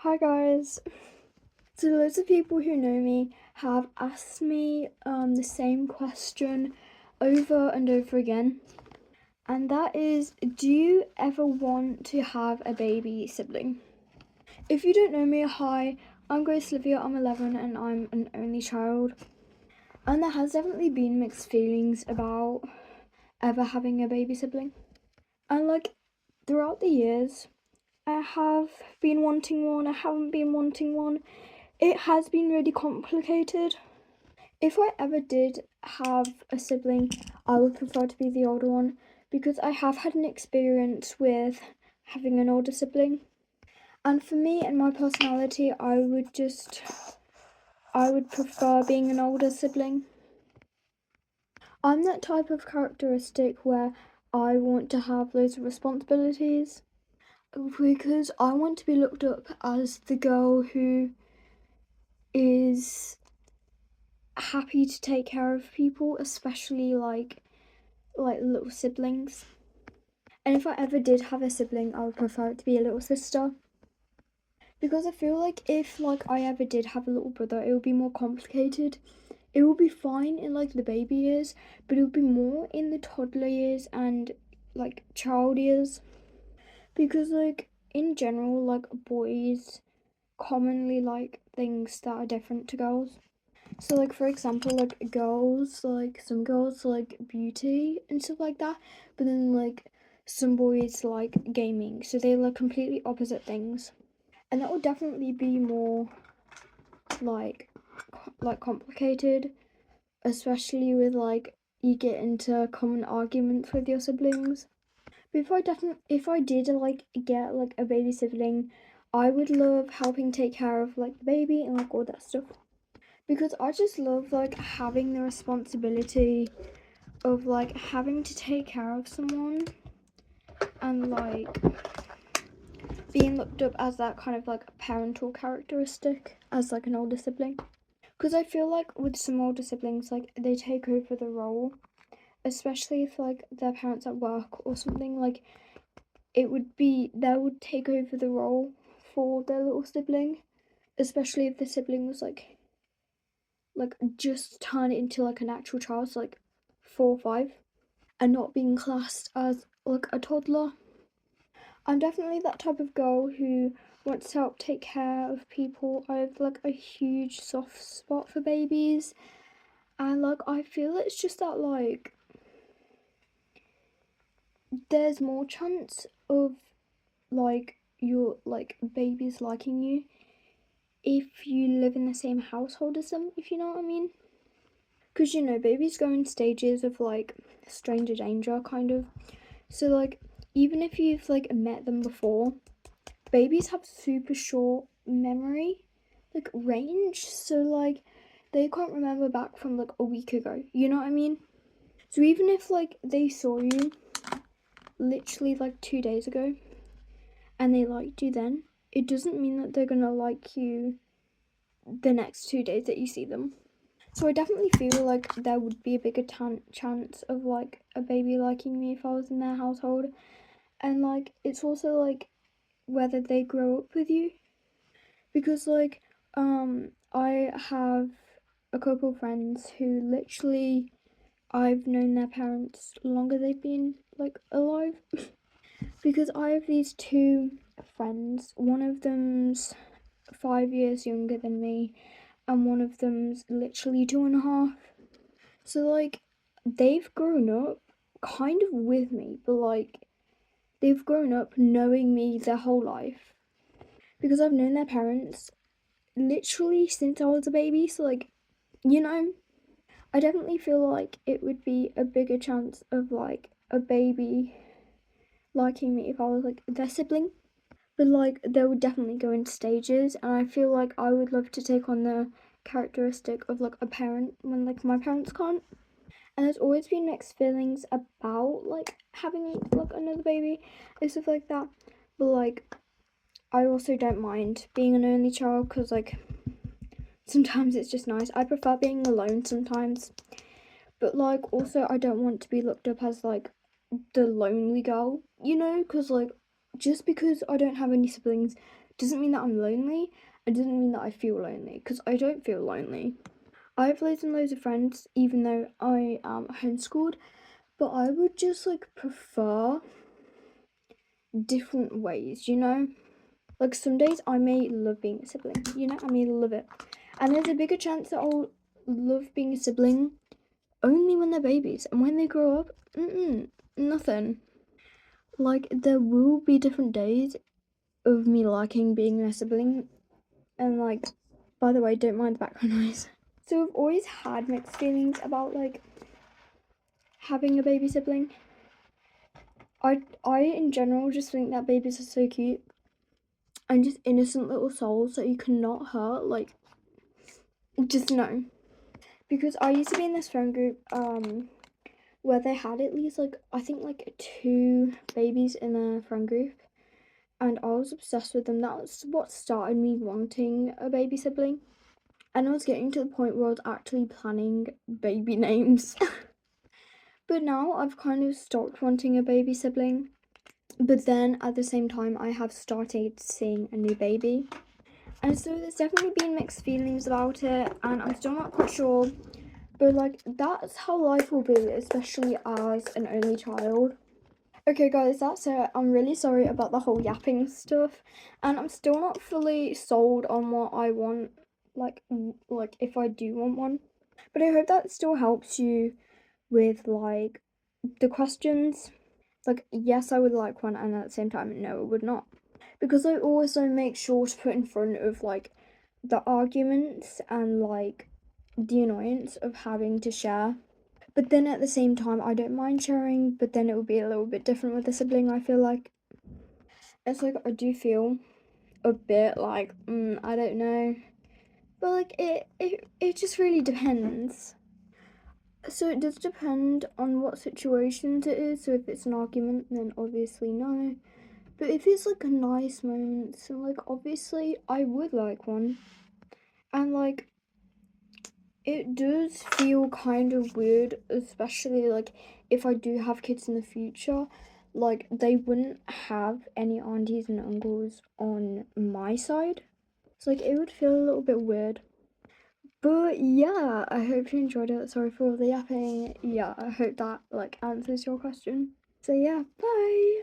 Hi guys. So loads of people who know me have asked me the same question over and over again. And that is, do you ever want to have a baby sibling? If you don't know me, hi, I'm Grace-Olivia, I'm 11 and I'm an only child. And there has definitely been mixed feelings about ever having a baby sibling. And throughout the years, I have been wanting one, I haven't been wanting one. It has been really complicated. If I ever did have a sibling, I would prefer to be the older one because I have had an experience with having an older sibling. And for me and my personality, I would prefer being an older sibling. I'm that type of characteristic where I want to have loads of responsibilities because I want to be looked up as the girl who is happy to take care of people, especially like little siblings. And if I ever did have a sibling, I would prefer it to be a little sister. Because I feel like if I ever did have a little brother, it would be more complicated. It would be fine in the baby years, but it would be more in the toddler years and child years. Because in general, boys commonly like things that are different to girls. So for example, girls, some girls like beauty and stuff like that, but then some boys like gaming. So they like completely opposite things. And that would definitely be more like complicated, especially with you get into common arguments with your siblings. But if I did get a baby sibling, I would love helping take care of the baby and all that stuff. Because I just love having the responsibility of having to take care of someone and being looked up as that kind of parental characteristic as an older sibling. Because I feel with some older siblings they take over the role, especially if their parents at work or something, they would take over the role for their little sibling, especially if the sibling was just turn it into an actual child, so 4 or 5, and not being classed as a toddler. I'm definitely that type of girl who wants to help take care of people. I have a huge soft spot for babies, and I feel it's just that there's more chance of your babies liking you if you live in the same household as them, if you know what I mean. Because babies go in stages of stranger danger kind of. So even if you've met them before, babies have super short memory range, so they can't remember back from a week ago, you know what I mean? So even if they saw you literally 2 days ago and they liked you then, it doesn't mean that they're gonna like you the next 2 days that you see them. So I definitely feel there would be a bigger chance of a baby liking me if I was in their household. And it's also whether they grow up with you. Because I have a couple friends who literally I've known their parents longer they've been alive. Because I have these two friends. One of them's 5 years younger than me, and one of them's literally 2.5. So they've grown up kind of with me, but they've grown up knowing me their whole life. Because I've known their parents literally since I was a baby, so I definitely feel it would be a bigger chance of a baby liking me if I was their sibling. But they would definitely go in stages, and I feel I would love to take on the characteristic of a parent when my parents can't. And there's always been mixed feelings about having another baby and stuff like that. But I also don't mind being an only child because sometimes it's just nice. I prefer being alone sometimes. But also I don't want to be looked up as the lonely girl, you know, because just because I don't have any siblings doesn't mean that I'm lonely. It doesn't mean that I feel lonely, because I don't feel lonely. I have loads and loads of friends, even though I am homeschooled, but I would just like prefer different ways, you know? Like some days I may love being a sibling, you know, I may love it. And there's a bigger chance that I'll love being a sibling only when they're babies. And when they grow up, nothing. Like there will be different days of me liking being a sibling. And like, by the way, don't mind the background noise. So I've always had mixed feelings about like having a baby sibling. I in general just think that babies are so cute and just innocent little souls that you cannot hurt. Like, just no. Because I used to be in this friend group where they had at least like I think like 2 babies in a friend group, and I was obsessed with them. That's what started me wanting a baby sibling. And I was getting to the point where I was actually planning baby names. But now I've kind of stopped wanting a baby sibling. But then at the same time, I have started seeing a new baby. And so there's definitely been mixed feelings about it, and I'm still not quite sure. But like, that's how life will be, especially as an only child. Okay, guys, that's it. I'm really sorry about the whole yapping stuff, and I'm still not fully sold on what I want, like if I do want one. But I hope that still helps you with like the questions. Like, yes, I would like one, and at the same time, no, I would not. Because I also make sure to put in front of like the arguments and like the annoyance of having to share. But then at the same time, I don't mind sharing, but then it would be a little bit different with a sibling, I feel like. It's like I do feel a bit like, I don't know. But like it just really depends. So it does depend on what situations it is. So if it's an argument, then obviously no. But if it's like a nice moment, so like obviously I would like one. And like it does feel kind of weird, especially like if I do have kids in the future, like they wouldn't have any aunties and uncles on my side. So like it would feel a little bit weird. But yeah, I hope you enjoyed it. Sorry for all the yapping. Yeah, I hope that like answers your question. So yeah, bye.